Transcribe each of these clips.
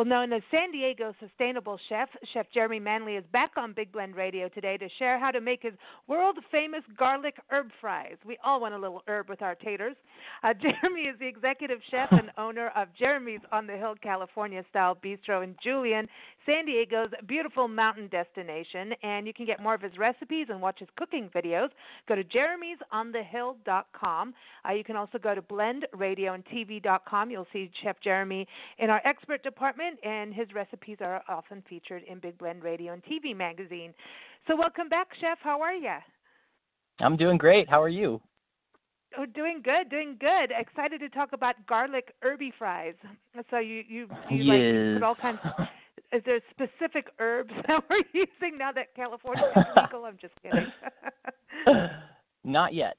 Well known as San Diego sustainable chef, Chef Jeremy Manley is back on Big Blend Radio today to share how to make his world-famous garlic herb fries. We all want a little herb with our taters. Jeremy is the executive chef and owner of Jeremy's on the Hill, California-style bistro in Julian, San Diego's beautiful mountain destination. And you can get more of his recipes and watch his cooking videos. Go to jeremysonthehill.com. You can also go to blendradioandtv.com. You'll see Chef Jeremy in our expert department, and his recipes are often featured in Big Blend Radio and TV magazine. So welcome back, Chef. How are you? I'm doing great. How are you? Oh, doing good, doing good. Excited to talk about garlic herby fries. So you like put all kinds of, is there specific herbs that we're using now that California is legal? I'm just kidding. Not yet.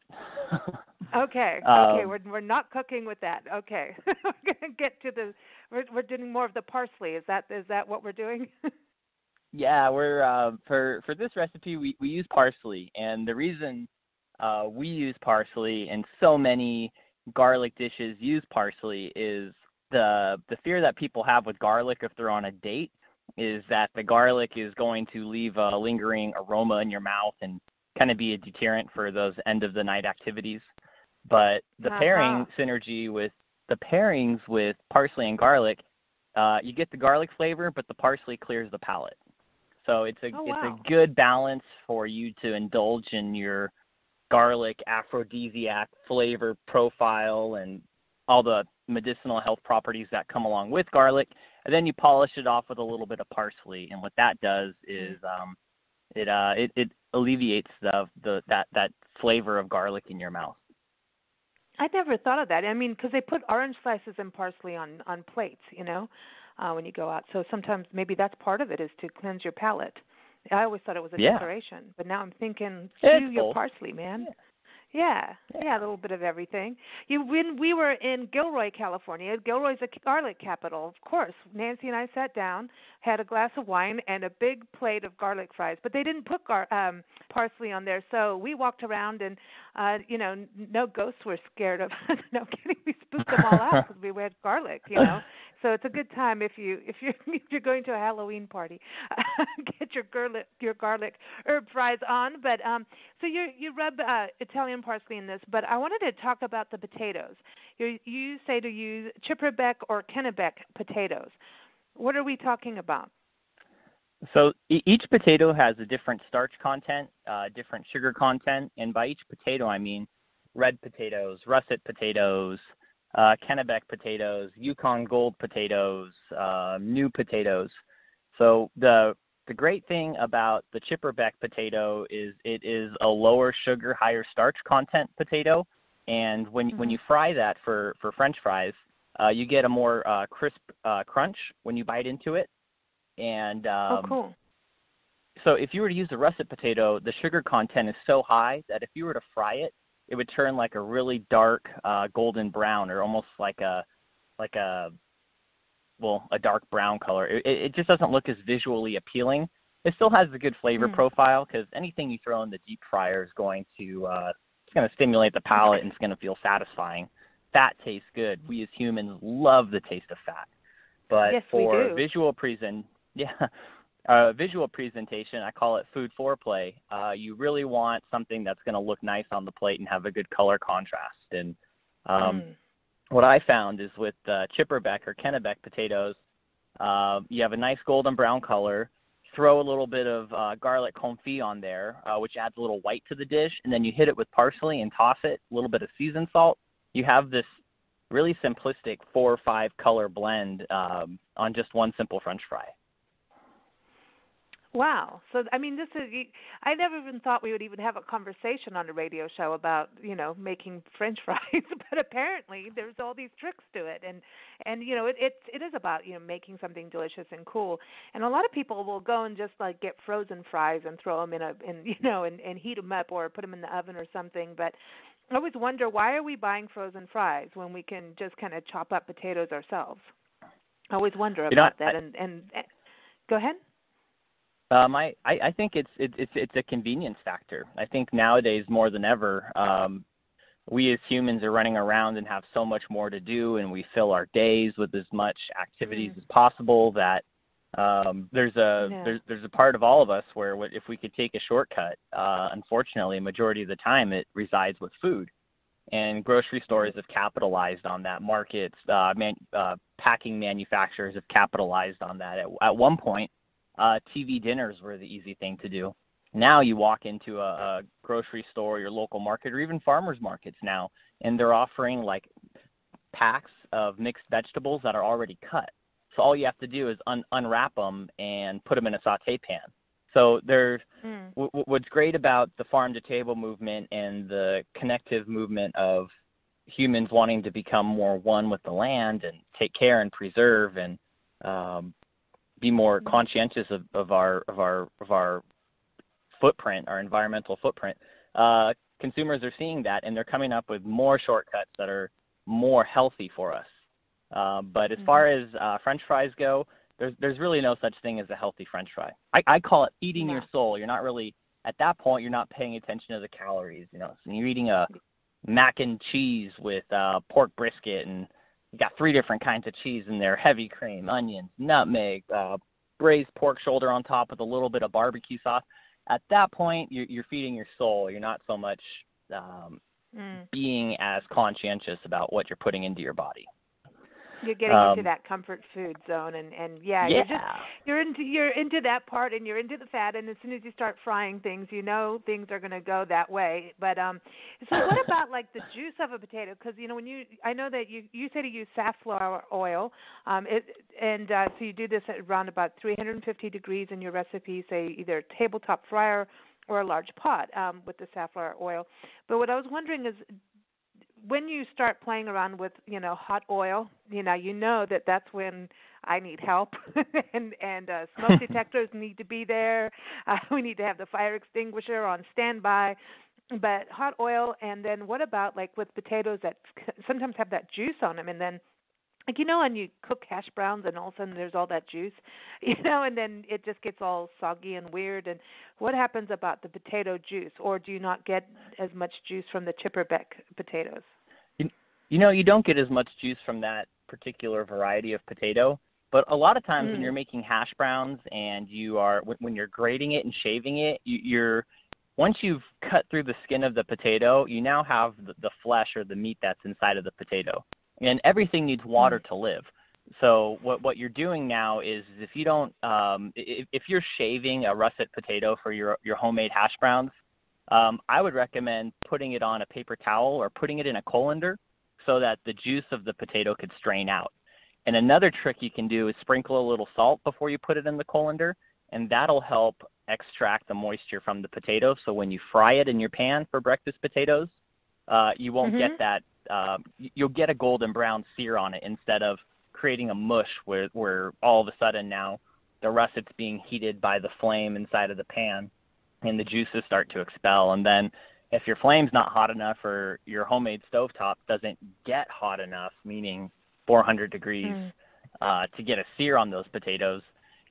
Okay, we're not cooking with that. Okay, we're gonna get to the. We're doing more of the parsley. Is that what we're doing? Yeah, we're for this recipe we use parsley, and the reason we use parsley and so many garlic dishes use parsley is the fear that people have with garlic if they're on a date is that the garlic is going to leave a lingering aroma in your mouth and kind of be a deterrent for those end of the night activities. But the pairing synergy with the pairings with parsley and garlic, you get the garlic flavor, but the parsley clears the palate. So it's a good balance for you to indulge in your garlic aphrodisiac flavor profile and all the medicinal health properties that come along with garlic. And then you polish it off with a little bit of parsley, and what that does is it alleviates that flavor of garlic in your mouth. I never thought of that. I mean, because they put orange slices and parsley on plates, when you go out. So sometimes maybe that's part of it is to cleanse your palate. I always thought it was a decoration, but now I'm thinking, chew your parsley, man. Yeah, a little bit of everything. When we were in Gilroy, California, Gilroy's a garlic capital, of course. Nancy and I sat down, had a glass of wine, and a big plate of garlic fries. But they didn't put parsley on there, so we walked around, and no ghosts were scared of. No kidding, we spooked them all out because we had garlic, So it's a good time if you're going to a Halloween party, get your garlic herb fries on. But so you rub Italian parsley in this. But I wanted to talk about the potatoes. You say to use Chipperbeck or Kennebec potatoes. What are we talking about? So each potato has a different starch content, different sugar content, and by each potato I mean red potatoes, russet potatoes, Kennebec potatoes, Yukon Gold potatoes, new potatoes. So the great thing about the Chipperbeck potato is it is a lower sugar, higher starch content potato, and when you fry that for French fries, you get a more crisp crunch when you bite into it. And cool. So if you were to use a russet potato, the sugar content is so high that if you were to fry it, it would turn like a really dark golden brown, or almost like a dark brown color. It just doesn't look as visually appealing. It still has a good flavor profile because anything you throw in the deep fryer is going to stimulate the palate and it's going to feel satisfying. Fat tastes good. We as humans love the taste of fat. But yes, for we do. visual presentation, I call it food foreplay. You really want something that's going to look nice on the plate and have a good color contrast. And what I found is with Chipperbeck or Kennebec potatoes, you have a nice golden brown color. Throw a little bit of garlic confit on there, which adds a little white to the dish, and then you hit it with parsley and toss it, a little bit of seasoned salt. You have this really simplistic 4 or 5 color blend on just one simple French fry. Wow. So, I mean, I never even thought we would even have a conversation on a radio show about, making French fries, but apparently there's all these tricks to it. And it is about, making something delicious and cool. And a lot of people will go and just like get frozen fries and throw them and heat them up or put them in the oven or something. But I always wonder, why are we buying frozen fries when we can just kind of chop up potatoes ourselves? I always wonder about that. And go ahead. I think it's a convenience factor. I think nowadays more than ever, we as humans are running around and have so much more to do, and we fill our days with as much activities as possible that there's a part of all of us where if we could take a shortcut, unfortunately, a majority of the time it resides with food. And grocery stores have capitalized on that. Markets, packing manufacturers have capitalized on that. At one point, TV dinners were the easy thing to do. Now you walk into a grocery store, your local market, or even farmers markets now, and they're offering like packs of mixed vegetables that are already cut. So all you have to do is unwrap them and put them in a saute pan. So there's what's great about the farm-to-table movement and the connective movement of humans wanting to become more one with the land and take care and preserve and be more conscientious of our footprint, our environmental footprint. Consumers are seeing that, and they're coming up with more shortcuts that are more healthy for us. But as far as French fries go, there's really no such thing as a healthy French fry. I call it feeding your soul. You're not really, at that point, you're not paying attention to the calories. You know, so you're eating a mac and cheese with pork brisket, and you got 3 different kinds of cheese in there: heavy cream, onions, nutmeg, braised pork shoulder on top with a little bit of barbecue sauce. At that point, you're feeding your soul. You're not so much being as conscientious about what you're putting into your body. You're getting into that comfort food zone, and you're into that part, and you're into the fat, and as soon as you start frying things, you know things are going to go that way. But so what about like the juice of a potato? Because I know that you say to use safflower oil, so you do this at around about 350 degrees in your recipe, say either a tabletop fryer or a large pot with the safflower oil. But what I was wondering is, when you start playing around with, hot oil, you know that's when I need help, and smoke detectors need to be there. We need to have the fire extinguisher on standby. But hot oil, and then what about like with potatoes that sometimes have that juice on them, and then when you cook hash browns and all of a sudden there's all that juice, and then it just gets all soggy and weird. And what happens about the potato juice, or do you not get as much juice from the chipperbeck potatoes? You don't get as much juice from that particular variety of potato, but a lot of times when you're making hash browns and when you're grating it and shaving it, once you've cut through the skin of the potato, you now have the flesh or the meat that's inside of the potato. And everything needs water to live. So what you're doing now is if you don't if you're shaving a russet potato for your homemade hash browns, I would recommend putting it on a paper towel or putting it in a colander so that the juice of the potato could strain out. And another trick you can do is sprinkle a little salt before you put it in the colander, and that'll help extract the moisture from the potato. So when you fry it in your pan for breakfast potatoes, you won't get that. You'll get a golden brown sear on it instead of creating a mush where all of a sudden now the russet's being heated by the flame inside of the pan and the juices start to expel. And then if your flame's not hot enough or your homemade stovetop doesn't get hot enough, meaning 400 degrees, to get a sear on those potatoes,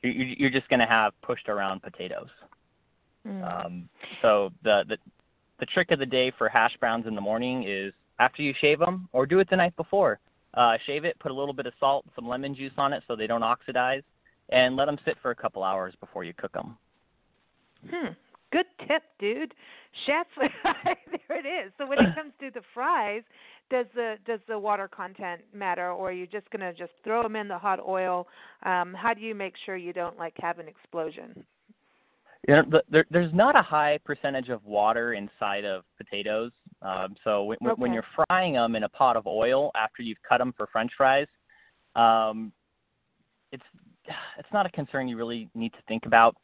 you're just going to have pushed around potatoes. So the trick of the day for hash browns in the morning is after you shave them, or do it the night before. Shave it, put a little bit of salt, some lemon juice on it so they don't oxidize, and let them sit for a couple hours before you cook them. Good tip, dude. Chef, there it is. So when it comes to the fries, does the water content matter, or are you just going to just throw them in the hot oil? How do you make sure you don't have an explosion? There's not a high percentage of water inside of potatoes. So when you're frying them in a pot of oil after you've cut them for French fries, it's not a concern you really need to think about.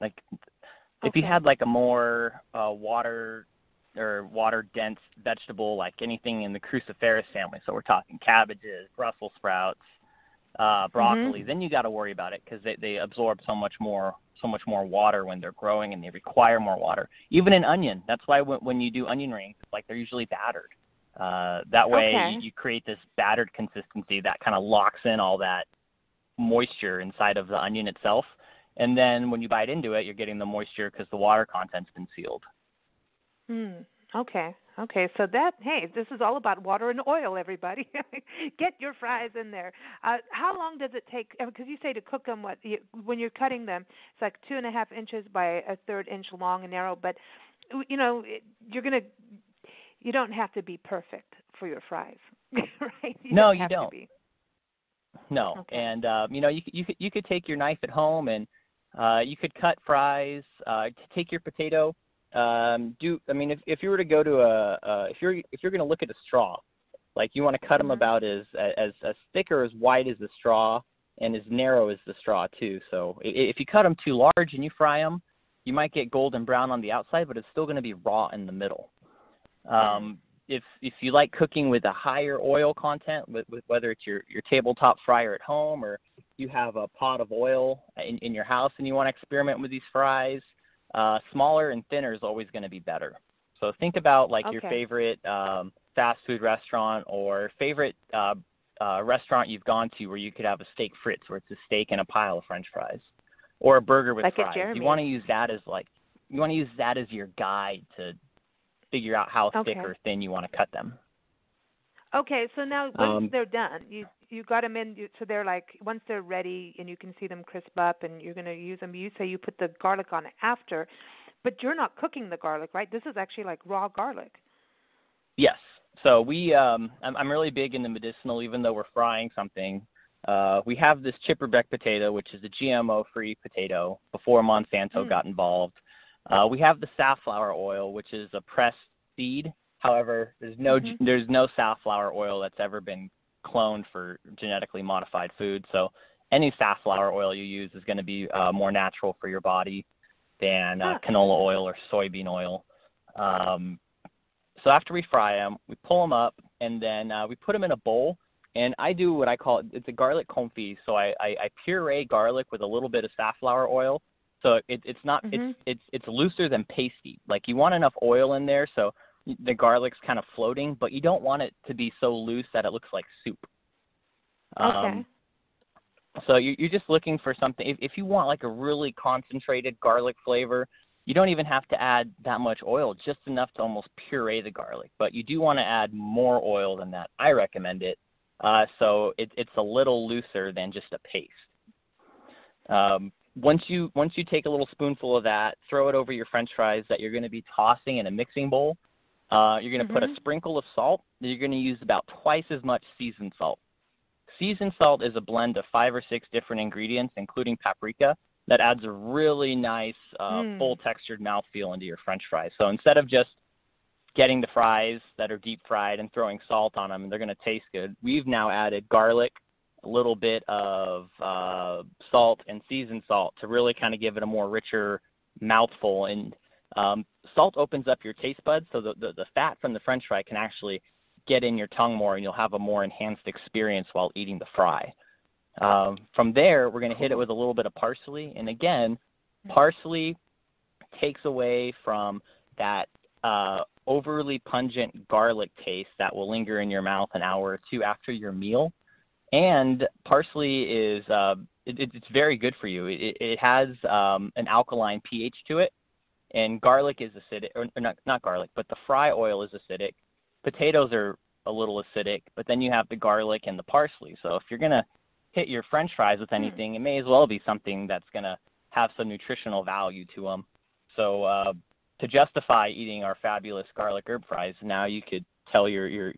If you had a more water dense vegetable, like anything in the cruciferous family, so we're talking cabbages, Brussels sprouts, broccoli, then you got to worry about it because they absorb so much more water when they're growing, and they require more water. Even in onion, that's why when you do onion rings, it's they're usually battered. That way you create this battered consistency that kind of locks in all that moisture inside of the onion itself. And then when you bite into it, you're getting the moisture because the water content's been sealed. Okay. Okay. So that, hey, this is all about water and oil, everybody. Get your fries in there. How long does it take? Because you say to cook them, when you're cutting them, it's like 2.5 inches by a third inch long and narrow. But you're gonna, you don't have to be perfect for your fries, right? No, you don't. To be. No, Okay. and you could take your knife at home and you could cut fries. Take your potato. If you were to go to if you're going to look at a straw, like you want to cut them about as thick or as wide as the straw and as narrow as the straw too. So if you cut them too large and you fry them, you might get golden brown on the outside, but it's still going to be raw in the middle. If you like cooking with a higher oil content, with whether it's your tabletop fryer at home or you have a pot of oil in your house and you want to experiment with these fries, smaller and thinner is always going to be better. So think about your favorite fast food restaurant or favorite restaurant you've gone to where you could have a steak fritz, where it's a steak and a pile of French fries, or a burger with fries. You want to use that as your guide to figure out how thick or thin you want to cut them. Okay, so now once they're done, you got them in, so they're once they're ready and you can see them crisp up and you're going to use them, you say you put the garlic on after, but you're not cooking the garlic, right? This is actually like raw garlic. Yes. So I'm really big into medicinal, even though we're frying something. We have this chipperbeck potato, which is a GMO-free potato before Monsanto got involved. We have the safflower oil, which is a pressed seed. However, there's no safflower oil that's ever been cloned for genetically modified food. So any safflower oil you use is going to be more natural for your body than canola oil or soybean oil. So after we fry them, we pull them up, and then we put them in a bowl. And I do what I call it's a garlic confit. So I puree garlic with a little bit of safflower oil. So it's not it's looser than pasty. Like you want enough oil in there so the garlic's kind of floating, but you don't want it to be so loose that it looks like soup. So you're just looking for something. If you want like a really concentrated garlic flavor, you don't even have to add that much oil, just enough to almost puree the garlic. But you do want to add more oil than that. I recommend it. So it's a little looser than just a paste. Once you take a little spoonful of that, throw it over your French fries that you're going to be tossing in a mixing bowl. You're going to put a sprinkle of salt. You're going to use about twice as much seasoned salt. Seasoned salt is a blend of 5 or 6 different ingredients, including paprika, that adds a really nice, full-textured mouthfeel into your French fries. So instead of just getting the fries that are deep-fried and throwing salt on them and they're going to taste good, we've now added garlic, a little bit of salt and seasoned salt to really kind of give it a more richer mouthful. And salt opens up your taste buds, so the fat from the French fry can actually get in your tongue more, and you'll have a more enhanced experience while eating the fry. From there, we're going to hit it with a little bit of parsley. And again, parsley takes away from that overly pungent garlic taste that will linger in your mouth an hour or two after your meal. And parsley is it's very good for you. It has an alkaline pH to it, and garlic is acidic, or not garlic, but the fry oil is acidic. Potatoes are a little acidic, but then you have the garlic and the parsley. So if you're going to hit your French fries with anything, it may as well be something that's going to have some nutritional value to them. So to justify eating our fabulous garlic herb fries, now you could tell your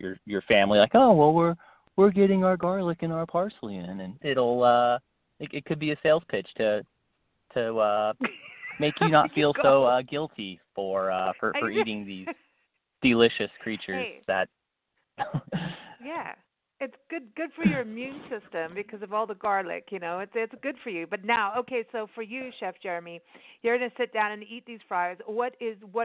family, like, oh, well, we're getting our garlic and our parsley in, and it'll it could be a sales pitch to make you not feel so guilty for eating these delicious creatures that yeah, it's good for your immune system because of all the garlic, it's good for you. But now, okay, so for you, Chef Jeremy, you're going to sit down and eat these fries. What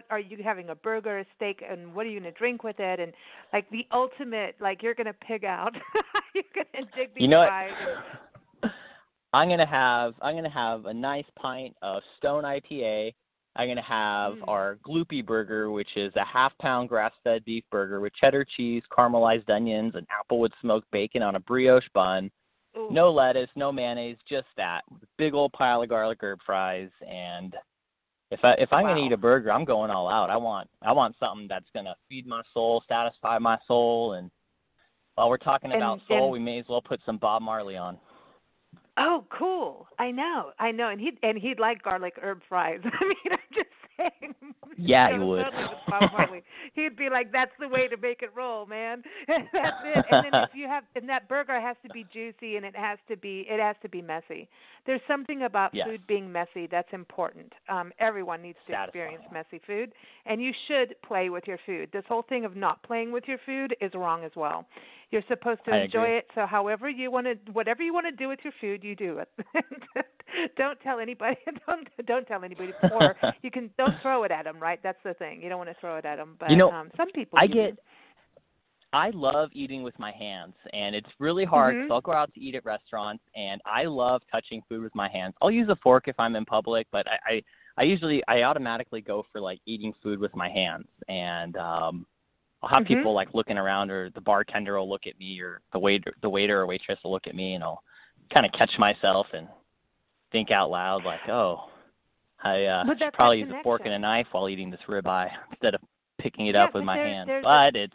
are you having, a burger, a steak, and what are you going to drink with it? And like the ultimate, like you're going to pig out. You're going to dig these fries. I'm gonna have a nice pint of Stone IPA. I'm gonna have our Gloopy Burger, which is a half-pound grass-fed beef burger with cheddar cheese, caramelized onions, and applewood smoked bacon on a brioche bun. Ooh. No lettuce, no mayonnaise, just that. Big old pile of garlic herb fries, and If I'm Wow. gonna eat a burger, I'm going all out. I want something that's gonna feed my soul, satisfy my soul, and while we're talking about soul, we may as well put some Bob Marley on. Oh, cool! I know, and he'd like garlic herb fries. I mean, I'm just saying. Yeah, he would. Totally with Bob Marley. He'd be like, "That's the way to make it roll, man." That's it. And then and that burger has to be juicy, and it has to be messy. There's something about food being messy that's important. Everyone needs to experience messy food, and you should play with your food. This whole thing of not playing with your food is wrong as well. You're supposed to enjoy it. So whatever you want to do with your food, you do it. Don't tell anybody. Don't tell anybody. Or don't throw it at them. Right? That's the thing. You don't want to throw it at them. But some people. I love eating with my hands, and it's really hard because I'll go out to eat at restaurants, and I love touching food with my hands. I'll use a fork if I'm in public, but I automatically go for like eating food with my hands, and I'll have people like looking around, or the bartender will look at me, or the waiter or waitress will look at me, and I'll kind of catch myself and think out loud like, oh, I should probably use a fork and a knife while eating this ribeye instead of picking it up with my hands. But it's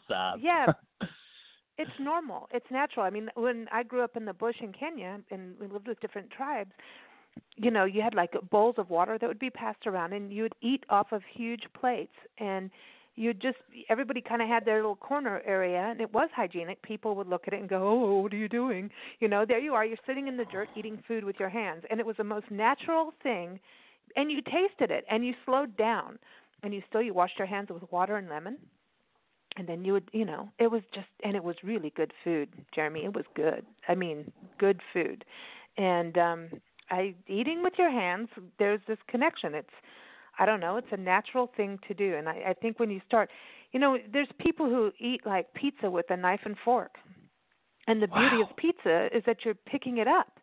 it's normal. It's natural. I mean, when I grew up in the bush in Kenya and we lived with different tribes, you had like bowls of water that would be passed around, and you would eat off of huge plates, and everybody kind of had their little corner area, and it was hygienic. People would look at it and go, oh, what are you doing? There you are. You're sitting in the dirt eating food with your hands, and it was the most natural thing, and you tasted it, and you slowed down, and you washed your hands with water and lemon, and then you would, it was just, and it was really good food, Jeremy. It was good. I mean, good food. And eating with your hands, there's this connection. I don't know, it's a natural thing to do. And I think when you start, there's people who eat like pizza with a knife and fork. And the beauty of pizza is that you're picking it up.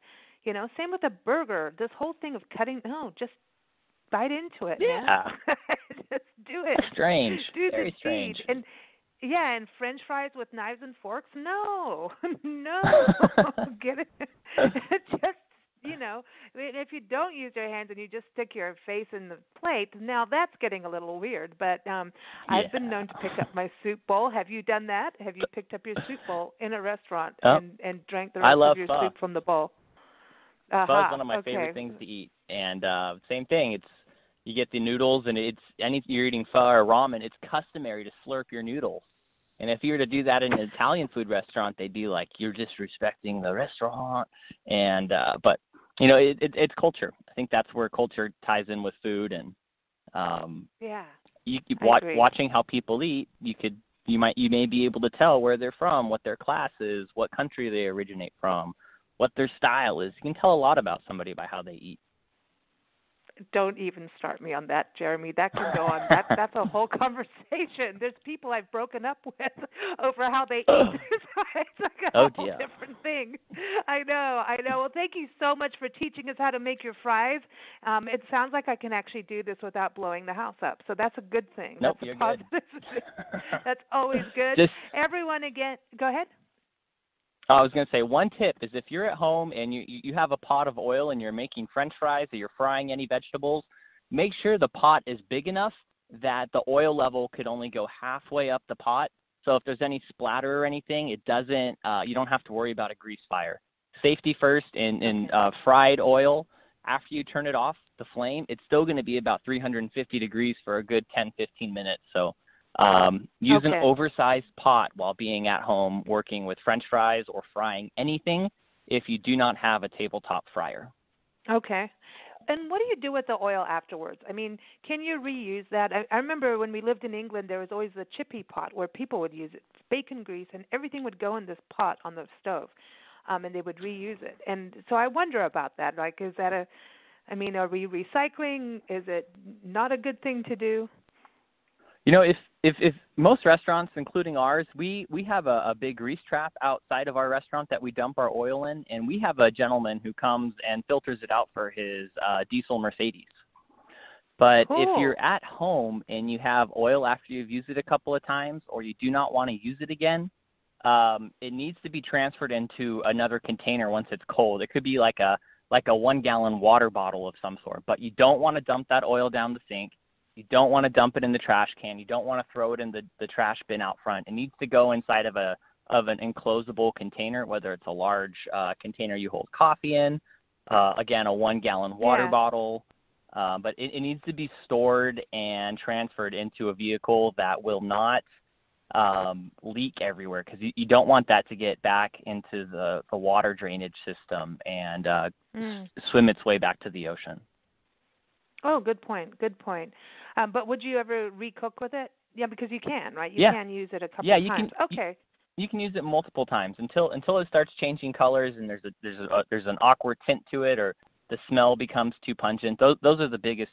Same with a burger. This whole thing of just bite into it. Yeah. Man. Just do it. Strange. Very strange. And and French fries with knives and forks? No. No. Get it? Just, if you don't use your hands and you just stick your face in the plate, now that's getting a little weird. But I've been known to pick up my soup bowl. Have you done that? Have you picked up your soup bowl in a restaurant and drank the rest of your soup from the bowl? Pho is one of my favorite things to eat. And same thing. You get the noodles, and you're eating pho or ramen, it's customary to slurp your noodles. And if you were to do that in an Italian food restaurant, they'd be like, you're disrespecting the restaurant. And but it's culture. I think that's where culture ties in with food. And watching how people eat, you may be able to tell where they're from, what their class is, what country they originate from, what their style is. You can tell a lot about somebody by how they eat. Don't even start me on that, Jeremy. That can go on. That's a whole conversation. There's people I've broken up with over how they eat. It's like a whole different thing. I know. Well, thank you so much for teaching us how to make your fries. It sounds like I can actually do this without blowing the house up. So that's a good thing. Nope, that's you're good. That's always good. Everyone, again, go ahead. I was going to say, one tip is if you're at home and you have a pot of oil and you're making French fries or you're frying any vegetables, make sure the pot is big enough that the oil level could only go halfway up the pot. So if there's any splatter or anything, it doesn't. You don't have to worry about a grease fire. Safety first in fried oil. After you turn it off the flame, it's still going to be about 350 degrees for a good 10-15 minutes. So use an oversized pot while being at home working with French fries or frying anything if you do not have a tabletop fryer. Okay. And what do you do with the oil afterwards? I mean, can you reuse that? I remember when we lived in England, there was always the chippy pot where people would use it, bacon grease, and everything would go in this pot on the stove, and they would reuse it. And so I wonder about that. Like, is that are we recycling? Is it not a good thing to do? If most restaurants, including ours, we have a big grease trap outside of our restaurant that we dump our oil in, and we have a gentleman who comes and filters it out for his diesel Mercedes. But if you're at home and you have oil after you've used it a couple of times, or you do not want to use it again, it needs to be transferred into another container once it's cold. It could be like a like a 1-gallon water bottle of some sort. But you don't want to dump that oil down the sink. You don't want to dump it in the trash can. You don't want to throw it in the trash bin out front. It needs to go inside of an enclosable container, whether it's a large container you hold coffee in, again, a 1-gallon water bottle. But it needs to be stored and transferred into a vehicle that will not leak everywhere, because you don't want that to get back into the water drainage system and swim its way back to the ocean. Oh, good point. Good point. But would you ever recook with it? Yeah, because you can, right? You can use it a couple of times. Okay. You can use it multiple times until it starts changing colors and there's an awkward tint to it, or the smell becomes too pungent. Those are the biggest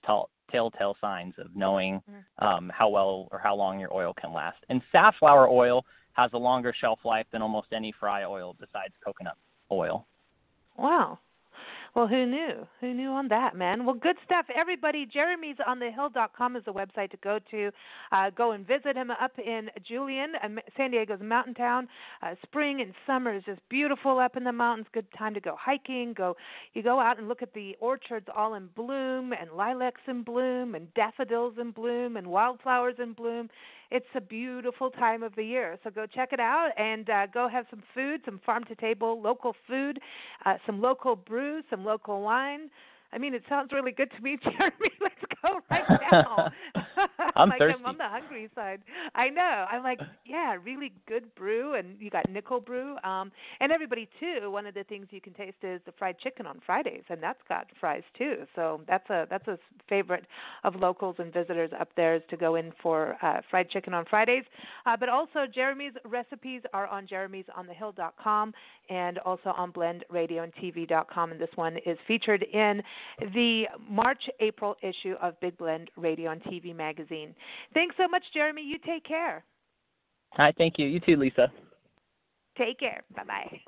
telltale signs of knowing how well or how long your oil can last. And safflower oil has a longer shelf life than almost any fry oil besides coconut oil. Wow. Well, who knew? Who knew on that, man? Well, good stuff, everybody. Jeremy'sOnTheHill.com is the website to go to. Go and visit him up in Julian, San Diego's mountain town. Spring and summer is just beautiful up in the mountains. Good time to go hiking. You go out and look at the orchards all in bloom, and lilacs in bloom, and daffodils in bloom, and wildflowers in bloom. It's a beautiful time of the year. So go check it out and go have some food, some farm-to-table local food, some local brews, some local wine. I mean, it sounds really good to me, Jeremy. Let's go right now. I'm like thirsty. I'm on the hungry side. I know. I'm like, yeah, really good brew, and you got Nickel Brew. And everybody, too, one of the things you can taste is the fried chicken on Fridays, and that's got fries, too. So that's a favorite of locals and visitors up there, is to go in for fried chicken on Fridays. But also, Jeremy's recipes are on jeremy'sonthehill.com and also on blendradioandtv.com, and this one is featured in the March-April issue of Big Blend Radio and TV magazine. Thanks so much, Jeremy. You take care. Hi, thank you. You too, Lisa. Take care. Bye-bye.